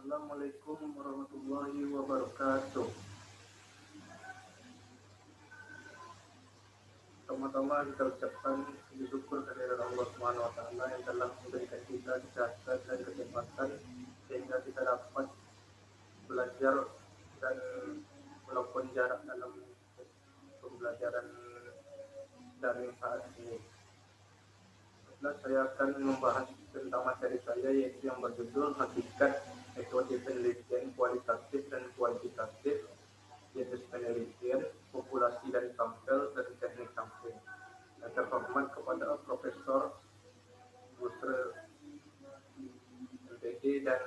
Assalamualaikum warahmatullahi wabarakatuh. Pertama-tama kita ucapkan puji syukur kehadirat Allah Subhanahu wa taala yang telah memberikan kita kesehatan dan kenikmatan sehingga kita dapat belajar dan melakukan jarak dalam pembelajaran daring saat ini. Nah, saya akan membahas tentang materi saya yaitu yang berjudul Hakikat Metode Penelitian Kualitatif dan Kuantitatif, yaitu penelitian, populasi dan sampel, dan teknik sampling. Yang terhormat kepada Profesor Busre MPD dan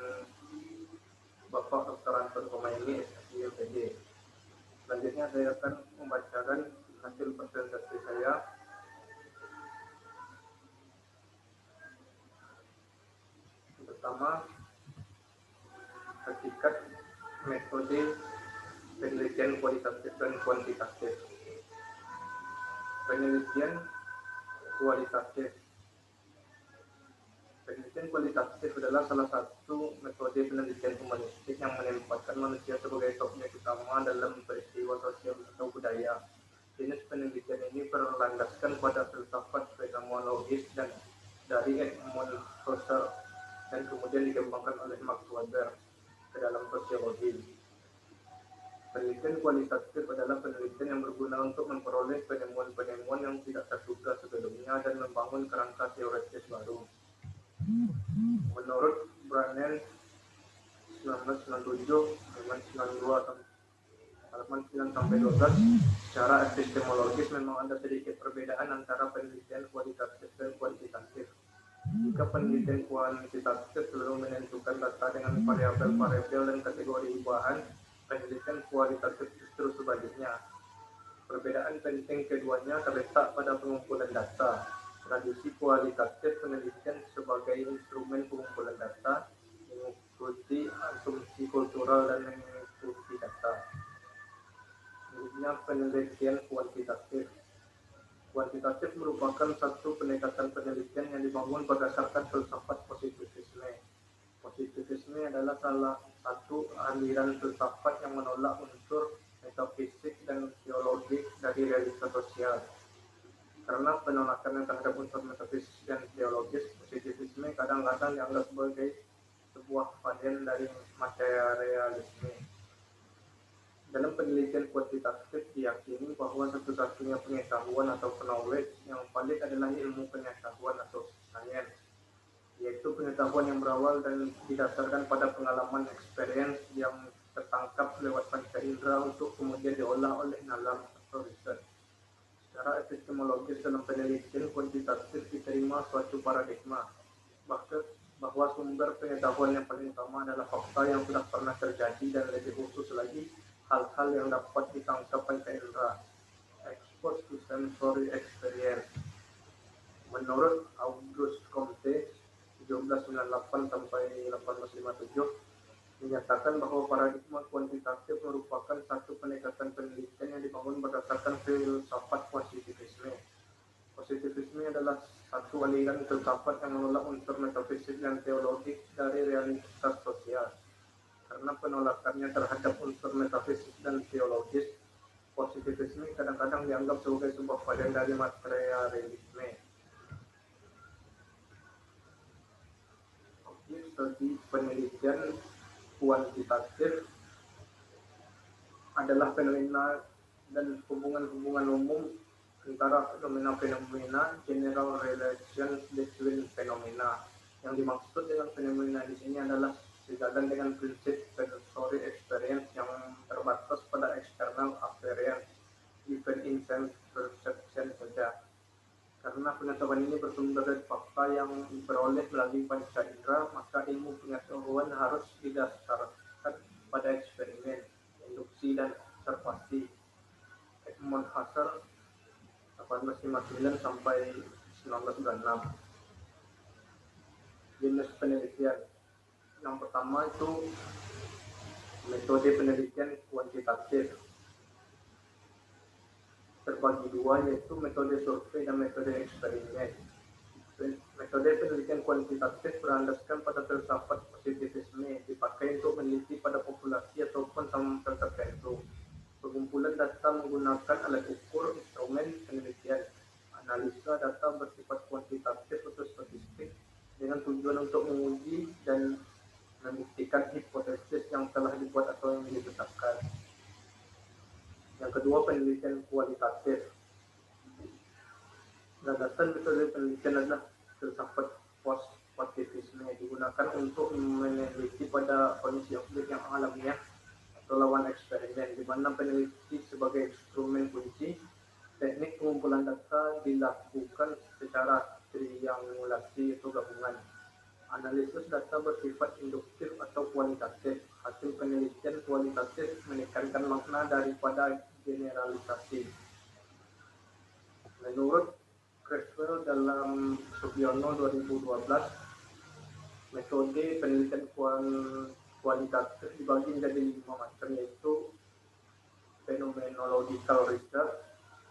Bapak Dr. Anton Komaini SSI MPD. Selanjutnya saya akan membacakan hasil presentasi saya. Pertama, hakikat metode penelitian kualitatif dan kuantitatif. Penelitian kualitatif. Penelitian kualitatif adalah salah satu metode penelitian humanistik yang menempatkan manusia sebagai subjek utama dalam peristiwa sosial atau budaya. Jenis penelitian ini berlandaskan pada filsafat fenomenologis dan dari Edmund Husserl dan kemudian dikembangkan oleh Max Weber ke dalam sosiologi. Penelitian kualitatif adalah penelitian yang berguna untuk memperoleh penemuan-penemuan yang tidak terduga sebelumnya dan membangun kerangka teoritis baru. Menurut Brannan 1997 halaman 92 halaman 9 sampai 12, secara epistemologis memang ada sedikit perbedaan antara penelitian kualitatif dan kuantitatif. Jika penelitian kuantitatif selalu menentukan data dengan variabel-variabel dan kategori bahan, penelitian kualitatif justru sebaliknya. Perbedaan penting keduanya terletak pada pengumpulan data. Tradisi kualitatif penelitian sebagai instrumen pengumpulan data, mengikuti asumsi kultural dan mengikuti data. Selanjutnya penelitian kuantitatif. Kuantitatif merupakan satu pendekatan penelitian yang dibangun berdasarkan filsafat positivisme. Positivisme adalah salah satu aliran filsafat yang menolak unsur metafisik dan teologis dari realitas sosial. Karena penolakan terhadap unsur metafisik dan teologis, positivisme kadang-kadang dianggap sebagai sebuah varian dari materialisme. Dalam penelitian kuantitatif diyakini bahwa satu-satunya pengetahuan atau knowledge yang valid adalah ilmu pengetahuan atau sains, yaitu pengetahuan yang berawal dan didasarkan pada pengalaman experience yang tertangkap lewat panca indera untuk kemudian diolah oleh nalar atau riset. Secara epistemologis dalam penelitian kuantitatif diterima suatu paradigma bahwa sumber pengetahuan yang paling utama adalah fakta yang sudah pernah terjadi dan lebih khusus lagi hal-hal yang dapat ditangkap panca indera, exposed to sensory experience. Menurut Auguste Comte 1798 sampai 1857 menyatakan bahwa paradigma kuantitatif merupakan satu pendekatan penelitian yang dibangun berdasarkan filsafat positivisme. Positivisme adalah satu aliran filsafat yang menolak unsur metafisik dan teologis dari realitas sosial. Karena penolakannya terhadap unsur metafisik dan teologis, positivisme kadang-kadang dianggap sebagai sebuah varian dari materialisme. Objek studi penelitian kuantitatif adalah fenomena dan hubungan-hubungan umum antara fenomena-fenomena, general relations between phenomena. Yang dimaksud dengan fenomena di sini adalah sejalan dengan prinsip sensory experience yang terbatas pada external appearance, event in sense perception saja. Karena pengetahuan ini bersumber dari fakta yang diperoleh melalui panca indera, maka ilmu pengetahuan harus didasarkan pada eksperimen, induksi, dan observasi. Edmund Husserl 1859 sampai 1926. Jenis penelitian yang pertama itu metode penelitian kuantitatif, terbagi dua, yaitu metode survei dan metode eksperimen. Metode penelitian kuantitatif berlandaskan pada filsafat positivisme, dipakai untuk meneliti pada populasi ataupun sampel tertentu. Pengumpulan data menggunakan alat ukur instrumen penelitian. Analisa data bersifat kuantitatif atau statistik dengan tujuan untuk menguji dan membuktikan hipotesis yang telah dibuat atau yang ditetapkan. Yang kedua, penelitian kualitatif. Gagasan metode penelitian adalah filsafat positivisme, digunakan untuk meneliti pada kondisi objek yang alamiah atau lawan eksperimen, di mana peneliti sebagai instrumen kunci. Teknik pengumpulan data dilakukan secara triangulasi atau gabungan. Analisis data bersifat induktif atau kualitatif. Hasil penelitian kualitatif menekankan makna daripada generalisasi. Menurut Creswell dalam Sugiono 2012, metode penelitian kualitatif dibagi menjadi 5 macam, yaitu phenomenological research,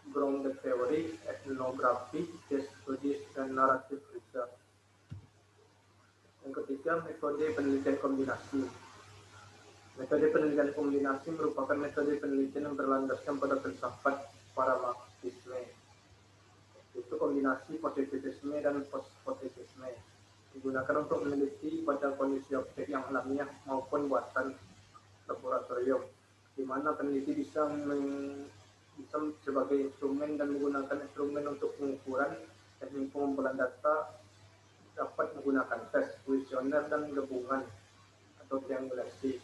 ground theory, ethnography, case studies, dan narrative research. Yang ketiga, metode penelitian kombinasi. Metode penelitian kombinasi merupakan metode penelitian yang berlandaskan pada filsafat pragmatisme, itu kombinasi positivisme dan positivisme, digunakan untuk meneliti pada kondisi objek yang alamiah maupun buatan laboratorium, di mana peneliti bisa sebagai instrumen dan menggunakan instrumen untuk pengukuran. Teknik pengumpulan data dapat menggunakan tes, kuesioner, dan gabungan atau triangulasi.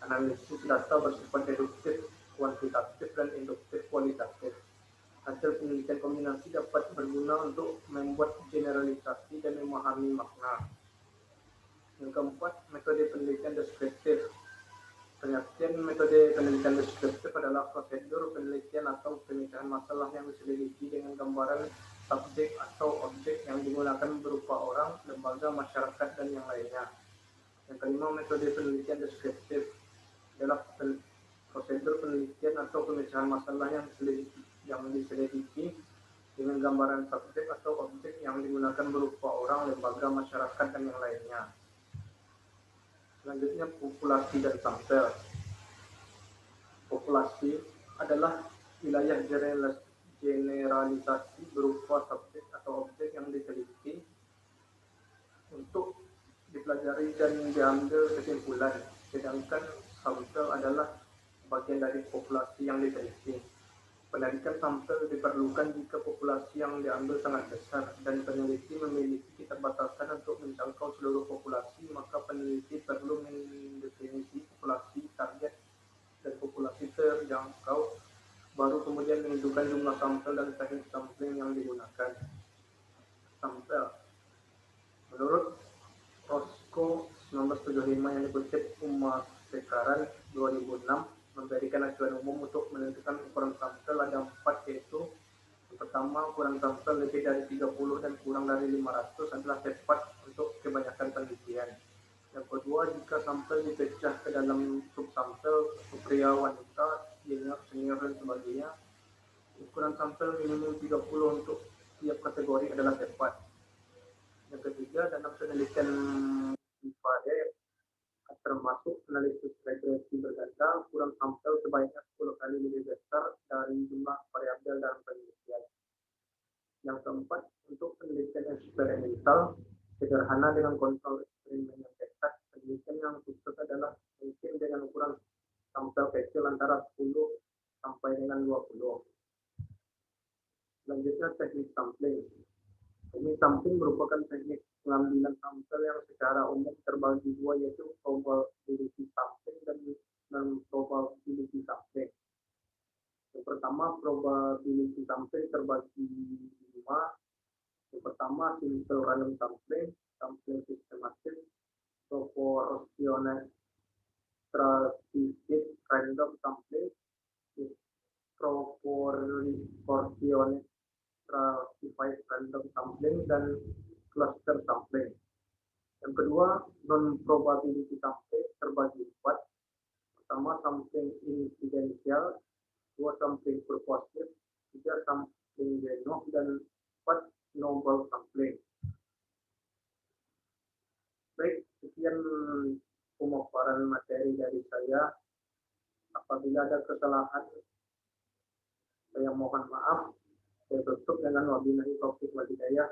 Analisis data bersifat deduktif, kuantitatif, dan induktif kualitatif. Hasil penelitian kombinasi dapat berguna untuk membuat generalisasi dan memahami makna. Yang keempat, metode penelitian deskriptif. Pengertian metode penelitian deskriptif adalah prosedur penelitian atau pemecahan masalah yang diselidiki dengan gambaran subjek atau objek yang digunakan berupa orang, lembaga, masyarakat, dan yang lainnya. Yang kelima, metode penelitian deskriptif adalah prosedur penelitian atau pemecahan masalah yang diselidiki dengan gambaran subjek atau objek yang digunakan berupa orang, lembaga, masyarakat, dan yang lainnya. Selanjutnya, populasi dan sampel. Populasi adalah wilayah generalisasi berupa subjek atau objek yang diteliti untuk dipelajari dan diambil kesimpulan, sedangkan sampel adalah bagian dari populasi yang diteliti. Penelitian sampel diperlukan jika populasi yang diambil sangat besar dan peneliti memiliki keterbatasan untuk menjangkau seluruh populasi, maka peneliti perlu mendefinisi populasi target dan populasi terjangkau, baru kemudian menentukan jumlah sampel dan teknik sampling yang digunakan. Sampel. Menurut Roscoe 1975 yang dikutip Uma Sekaran 2006, memberikan acuan umum untuk menentukan ukuran sampel ada 4, yaitu yang pertama, ukuran sampel lebih dari 30 dan kurang dari 500 adalah tepat untuk kebanyakan penelitian. Yang kedua, jika sampel dipecah ke dalam subsampel, pria, wanita, senior, dan sebagainya, ukuran sampel minimum 30 untuk tiap kategori adalah tepat. Yang ketiga, dalam penelitian IPADE termasuk analisis regresi berganda, ukuran sampel sebaiknya 10 kali lebih besar dari jumlah variabel dalam penelitian. Yang keempat, untuk penelitian eksperimental sederhana dengan kontrol eksperimen yang ketat, penelitian yang sukses adalah mungkin dengan ukuran sampel kecil antara 10 sampai dengan 20. Selanjutnya, teknik sampling. Teknik sampling merupakan teknik pengambilan sampel yang secara umum terbagi dua, yaitu probability sampling dan non-probability sampling. Yang pertama, probability sampling terbagi 5. Yang pertama, simple random sampling, sampling sistematis, proportional stratified random sampling, proportional stratified random sampling, dan cluster sampling. Yang kedua, non-probability sampling terbagi 4. Pertama, sampling insidensial, 2 sampling purposive, 3 sampling genom, dan 4 novel sampling. Sekian pemaparan materi dari saya. Apabila ada kesalahan, saya mohon maaf. Saya tutup dengan wabillahi taufiq wal hidayah.